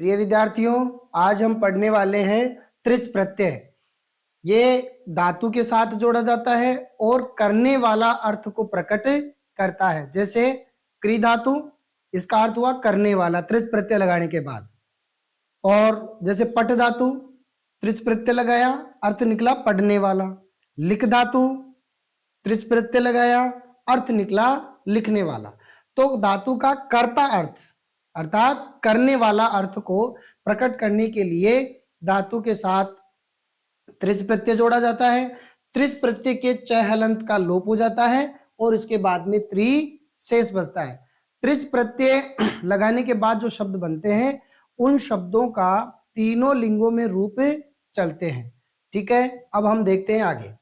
प्रिय विद्यार्थियों, आज हम पढ़ने वाले हैं त्रिच प्रत्यय। ये धातु के साथ जोड़ा जाता है और करने वाला अर्थ को प्रकट करता है। जैसे क्री धातु, इसका अर्थ हुआ करने वाला त्रिच प्रत्यय लगाने के बाद। और जैसे पट धातु, त्रिच प्रत्यय लगाया, अर्थ निकला पढ़ने वाला। लिख धातु, त्रिच प्रत्यय लगाया, अर्थ निकला लिखने वाला। तो धातु का कर्ता अर्थ अर्थात करने वाला अर्थ को प्रकट करने के लिए धातु के साथ त्रिच प्रत्यय जोड़ा जाता है। त्रिच प्रत्यय के च हलंत का लोप हो जाता है और इसके बाद में त्रि शेष बचता है। त्रिच प्रत्यय लगाने के बाद जो शब्द बनते हैं उन शब्दों का तीनों लिंगों में रूप चलते हैं। ठीक है, अब हम देखते हैं आगे।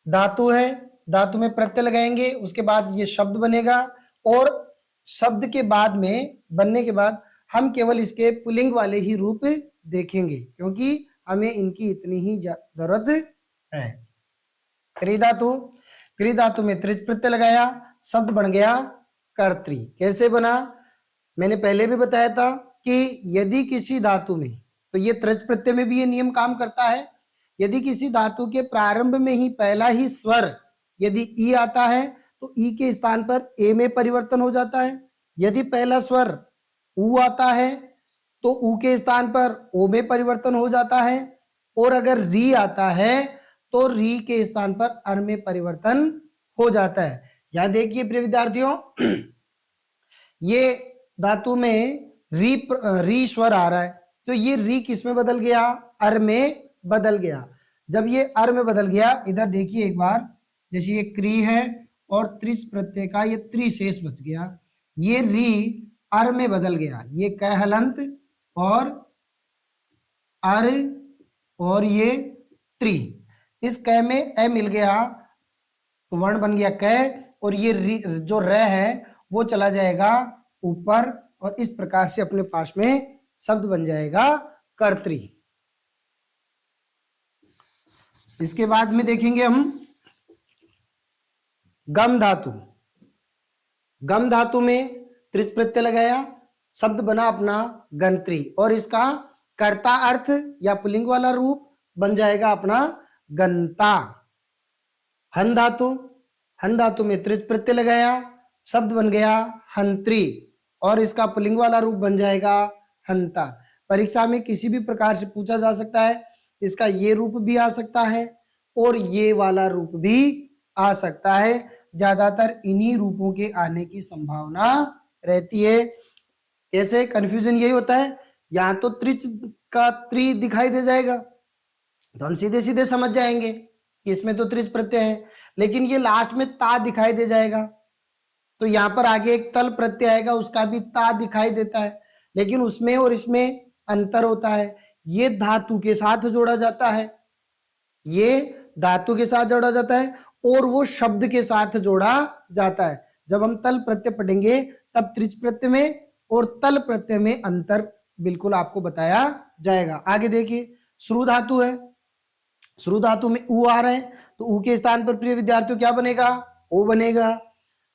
धातु है, धातु में प्रत्यय लगाएंगे, उसके बाद ये शब्द बनेगा और शब्द के बाद में बनने के बाद हम केवल इसके पुल्लिंग वाले ही रूप देखेंगे, क्योंकि हमें इनकी इतनी ही जरूरत है। क्री धातु, क्री धातु में त्रिच प्रत्यय लगाया, शब्द बन गया कर्त्री। कैसे बना? मैंने पहले भी बताया था कि यदि किसी धातु में, तो ये त्रिच प्रत्यय में भी ये नियम काम करता है, यदि किसी धातु के प्रारंभ में ही पहला ही स्वर यदि ई आता है तो ई के स्थान पर ए में परिवर्तन हो जाता है। यदि पहला स्वर ऊ आता है तो ऊ के स्थान पर ओ में परिवर्तन हो जाता है। और अगर री आता है तो री के स्थान पर अर में परिवर्तन हो जाता है। यहां देखिए प्रिय विद्यार्थियों, ये धातु में री स्वर आ रहा है, तो ये री किस में बदल गया? अर में बदल गया। जब ये अर में बदल गया, इधर देखिए एक बार, जैसे ये क्री है और त्रिच प्रत्यय का ये त्रिशेष बच गया, ये री अर में बदल गया, ये क हलंत और अर और ये त्रि, इस क में ए मिल गया तो वर्ण बन गया क, और ये जो र है वो चला जाएगा ऊपर और इस प्रकार से अपने पास में शब्द बन जाएगा कर्त्री। इसके बाद में देखेंगे हम गम धातु। गम धातु में त्रिच प्रत्यय लगाया, शब्द बना अपना गंत्री और इसका कर्ता अर्थ या पुल्लिंग वाला रूप बन जाएगा अपना गंता। हन धातु, हन धातु में त्रिच प्रत्यय लगाया, शब्द बन गया हंत्री और इसका पुल्लिंग वाला रूप बन जाएगा हंता। परीक्षा में किसी भी प्रकार से पूछा जा सकता है, इसका ये रूप भी आ सकता है और ये वाला रूप भी आ सकता है। ज्यादातर इन्हीं रूपों के आने की संभावना रहती है। कैसे? कंफ्यूजन यही होता है, यहां तो त्रिच का त्रि दिखाई दे जाएगा तो हम सीधे सीधे समझ जाएंगे कि इसमें तो त्रिच प्रत्यय है, लेकिन ये लास्ट में ता दिखाई दे जाएगा तो यहां पर आगे एक तल प्रत्यय आएगा, उसका भी ता दिखाई देता है, लेकिन उसमें और इसमें अंतर होता है। ये धातु के साथ जोड़ा जाता है, ये धातु के साथ जोड़ा जाता है और वो शब्द के साथ जोड़ा जाता है। जब हम तल प्रत्यय पढ़ेंगे तब त्रिच प्रत्यय में और तल प्रत्यय में अंतर बिल्कुल आपको बताया जाएगा। आगे देखिए, श्रु धातु है, श्रु धातु में ऊ आ रहे हैं तो ऊ के स्थान पर प्रिय विद्यार्थियों क्या बनेगा? ओ बनेगा।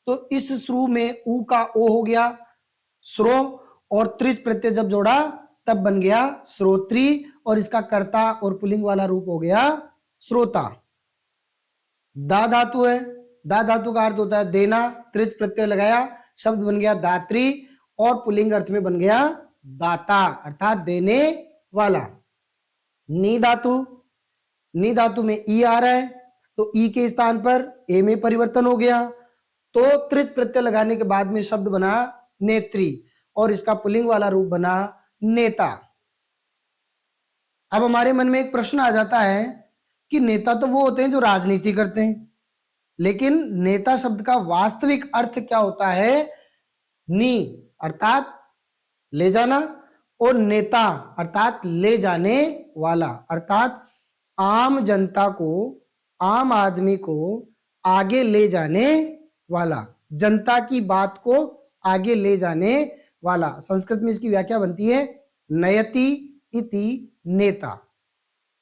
तो इस श्रु में ऊ का ओ हो गया श्रो और त्रिच प्रत्यय जब जोड़ा तब बन गया श्रोत्री और इसका कर्ता और पुल्लिंग वाला रूप हो गया श्रोता। दा धातु है, दा धातु का अर्थ होता है देना, त्रिच प्रत्यय लगाया, शब्द बन गया दात्री और पुल्लिंग अर्थ में बन गया दाता अर्थात देने वाला। नी धातु, नी धातु में ई आ रहा है तो ई के स्थान पर ए में परिवर्तन हो गया तो त्रिच प्रत्यय लगाने के बाद में शब्द बना नेत्री और इसका पुल्लिंग वाला रूप बना नेता। अब हमारे मन में एक प्रश्न आ जाता है कि नेता तो वो होते हैं जो राजनीति करते हैं, लेकिन नेता शब्द का वास्तविक अर्थ क्या होता है? नी अर्थात ले जाना और नेता अर्थात ले जाने वाला, अर्थात आम जनता को, आम आदमी को आगे ले जाने वाला, जनता की बात को आगे ले जाने वाला। संस्कृत में इसकी व्याख्या बनती है नयति इति नेता,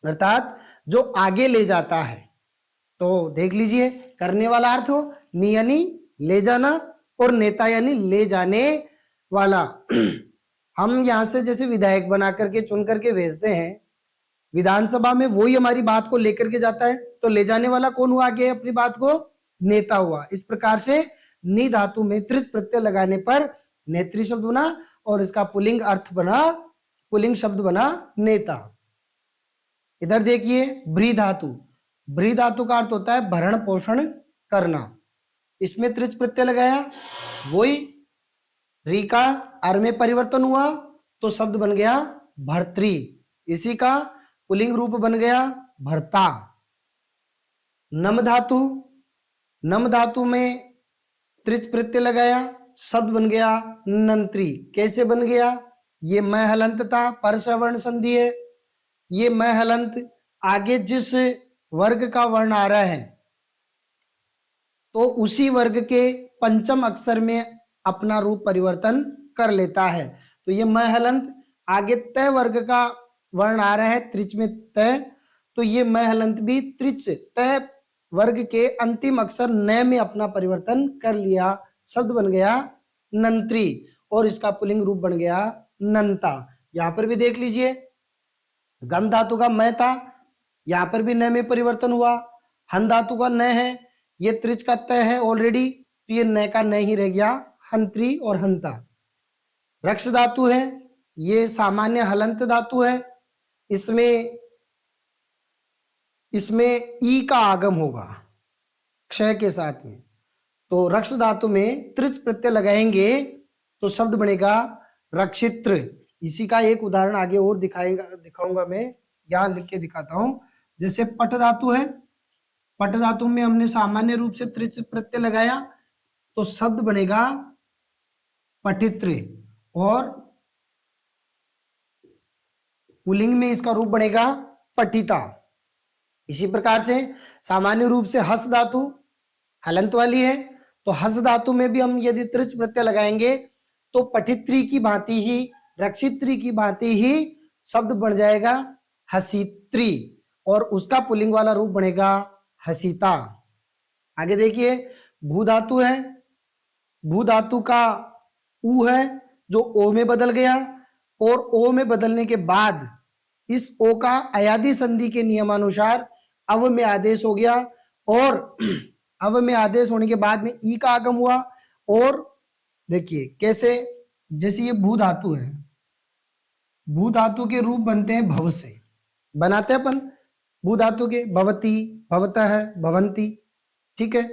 अर्थात जो आगे ले जाता है। तो देख लीजिए, करने वाला अर्थ हो नी यानी ले जाना और नेता यानी ले जाने वाला। हम यहाँ से जैसे विधायक बना करके चुन करके भेजते हैं, विधानसभा में वही हमारी बात को लेकर के जाता है, तो ले जाने वाला कौन हुआ आगे अपनी बात को? नेता हुआ। इस प्रकार से नी धातु में त्रिच प्रत्यय लगाने पर नेत्री शब्द बना और इसका पुल्लिंग अर्थ बना, पुल्लिंग शब्द बना नेता। इधर देखिए भ्री धातु, भ्री धातु का अर्थ होता है भरण पोषण करना। इसमें त्रिच प्रत्यय लगाया, वही री का अर में परिवर्तन हुआ तो शब्द बन गया भर्तृ, इसी का पुल्लिंग रूप बन गया भर्ता। नम धातु, नम धातु में त्रिच प्रत्यय लगाया, शब्द बन गया नंत्री। कैसे बन गया? ये मैं हलंत था, परसवर्ण संधि है। ये मैं हलंत आगे जिस वर्ग का वर्ण आ रहा है तो उसी वर्ग के पंचम अक्षर में अपना रूप परिवर्तन कर लेता है। तो ये मैं हलंत आगे तय वर्ग का वर्ण आ रहा है, त्रिच में तय, तो ये मैं हलंत भी त्रिच तय वर्ग के अंतिम अक्षर न में अपना परिवर्तन कर लिया, शब्द बन गया नंत्री और इसका पुल्लिंग रूप बन गया नंता। यहां पर भी देख लीजिए गम धातु का मैं था, यहां पर भी न में परिवर्तन हुआ। हन धातु का न है, ये त्रिच का तय है ऑलरेडी, तो ये न का न ही रह गया, हंत्री और हंता। रक्ष धातु है, ये सामान्य हलंत धातु है, इसमें ई का आगम होगा क्षय के साथ में, तो रक्ष धातु में त्रिच प्रत्यय लगाएंगे तो शब्द बनेगा रक्षित्र। इसी का एक उदाहरण आगे और दिखाऊंगा मैं, यहां लिख के दिखाता हूं। जैसे पट धातु है, पट धातु में हमने सामान्य रूप से त्रिच प्रत्यय लगाया तो शब्द बनेगा पठित्र और पुल्लिंग में इसका रूप बनेगा पठिता। इसी प्रकार से सामान्य रूप से हस धातु हलंत वाली है, तो हस धातु में भी हम यदि त्रिच प्रत्यय लगाएंगे तो पठित्री की भांति ही, रक्षित्री की भांति ही शब्द बन जाएगा हसीत्री और उसका पुल्लिंग वाला रूप बनेगा हसीता। आगे देखिए भू धातु है, भू धातु का ऊ है जो ओ में बदल गया और ओ में बदलने के बाद इस ओ का अयादि संधि के नियमानुसार अव में आदेश हो गया और अव में आदेश होने के बाद में ई का आगम हुआ। और देखिए कैसे, जैसे ये भू धातु है, भू धातु के रूप बनते हैं भव से, बनाते हैं अपन भू धातु के, भवती, भवतः, भवंती, ठीक है।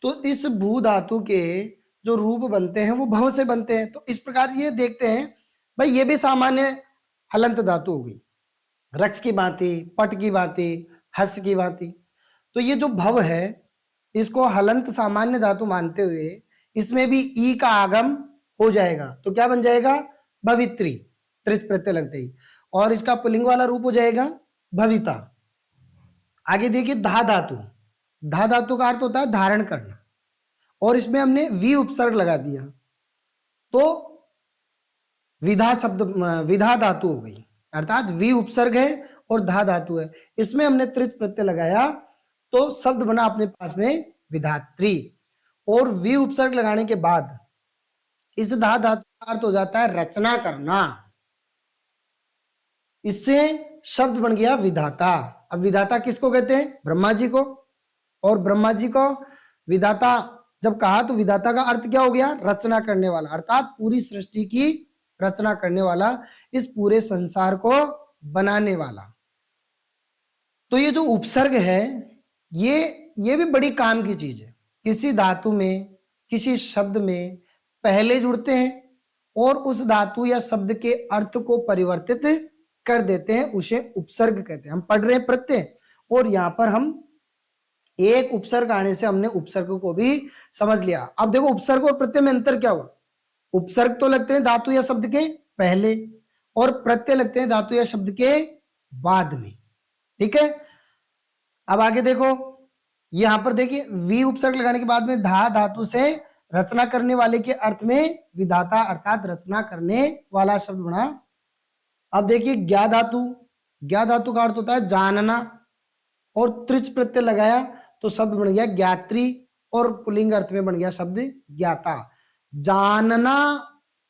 तो इस भू धातु के जो रूप बनते हैं वो भव से बनते हैं। तो इस प्रकार से ये देखते हैं भाई ये भी सामान्य हलंत धातु होगी, रक्ष की भांति, पट की भांति, हस की भांति। तो ये जो भव है इसको हलंत सामान्य धातु मानते हुए इसमें भी ई का आगम हो जाएगा, तो क्या बन जाएगा? भवित्री, त्रिच प्रत्यय लगते ही, और इसका पुल्लिंग वाला रूप हो जाएगा भविता। आगे देखिए धा धातु, धा धातु का अर्थ होता है धारण करना और इसमें हमने वी उपसर्ग लगा दिया तो विधा शब्द, विधा धातु हो गई, अर्थात वी उपसर्ग है और धा धातु है, इसमें हमने त्रिच प्रत्यय लगाया तो शब्द बना अपने पास में विधात्री। और वी उपसर्ग लगाने के बाद इस धा धातु का अर्थ हो जाता है रचना करना, इससे शब्द बन गया विधाता। अब विधाता किसको कहते हैं? ब्रह्मा जी को। और ब्रह्मा जी को विधाता जब कहा तो विधाता का अर्थ क्या हो गया? रचना करने वाला, अर्थात पूरी सृष्टि की रचना करने वाला, इस पूरे संसार को बनाने वाला। तो ये जो उपसर्ग है ये भी बड़ी काम की चीज है। किसी धातु में, किसी शब्द में पहले जुड़ते हैं और उस धातु या शब्द के अर्थ को परिवर्तित कर देते हैं, उसे उपसर्ग कहते हैं। हम पढ़ रहे हैं प्रत्यय और यहां पर हम एक उपसर्ग आने से हमने उपसर्ग को भी समझ लिया। अब देखो उपसर्ग और प्रत्यय में अंतर क्या हुआ? उपसर्ग तो लगते हैं धातु या शब्द के पहले और प्रत्यय लगते हैं धातु या शब्द के बाद में, ठीक है। अब आगे देखो यहां पर देखिए वी उपसर्ग लगाने के बाद में धा धातु से रचना करने वाले के अर्थ में विधाता अर्थात रचना करने वाला शब्द बना। अब देखिए ज्ञा धातु, ज्ञा धातु का अर्थ होता है जानना और त्रिच प्रत्यय लगाया तो शब्द बन गया ज्ञात्री और पुल्लिंग अर्थ में बन गया शब्द ज्ञाता। जानना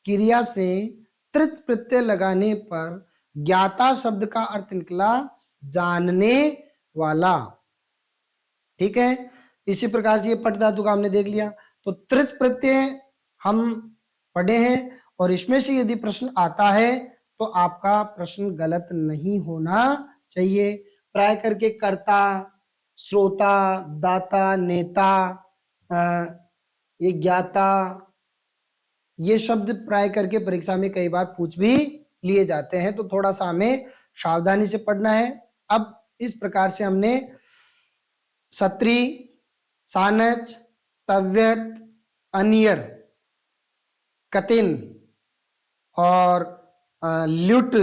क्रिया से त्रिच प्रत्यय लगाने पर ज्ञाता शब्द का अर्थ निकला जानने वाला। ठीक है, इसी प्रकार से ये पट धातु का हमने देख लिया। तो त्रिच प्रत्यय हम पढ़े हैं और इसमें से यदि प्रश्न आता है तो आपका प्रश्न गलत नहीं होना चाहिए। प्राय करके कर्ता, श्रोता, दाता, नेता, ये ज्ञाता, ये शब्द प्राय करके परीक्षा में कई बार पूछ भी लिए जाते हैं, तो थोड़ा सा हमें सावधानी से पढ़ना है। अब इस प्रकार से हमने सत्री, सानच, तव्यत, अनियर, कतिन और ल्युट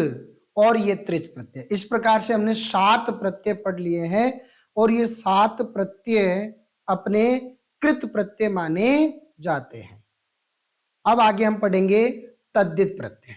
और ये त्रिच प्रत्यय, इस प्रकार से हमने 7 प्रत्यय पढ़ लिए हैं और ये 7 प्रत्यय अपने कृत प्रत्यय माने जाते हैं। अब आगे हम पढ़ेंगे तद्धित प्रत्यय।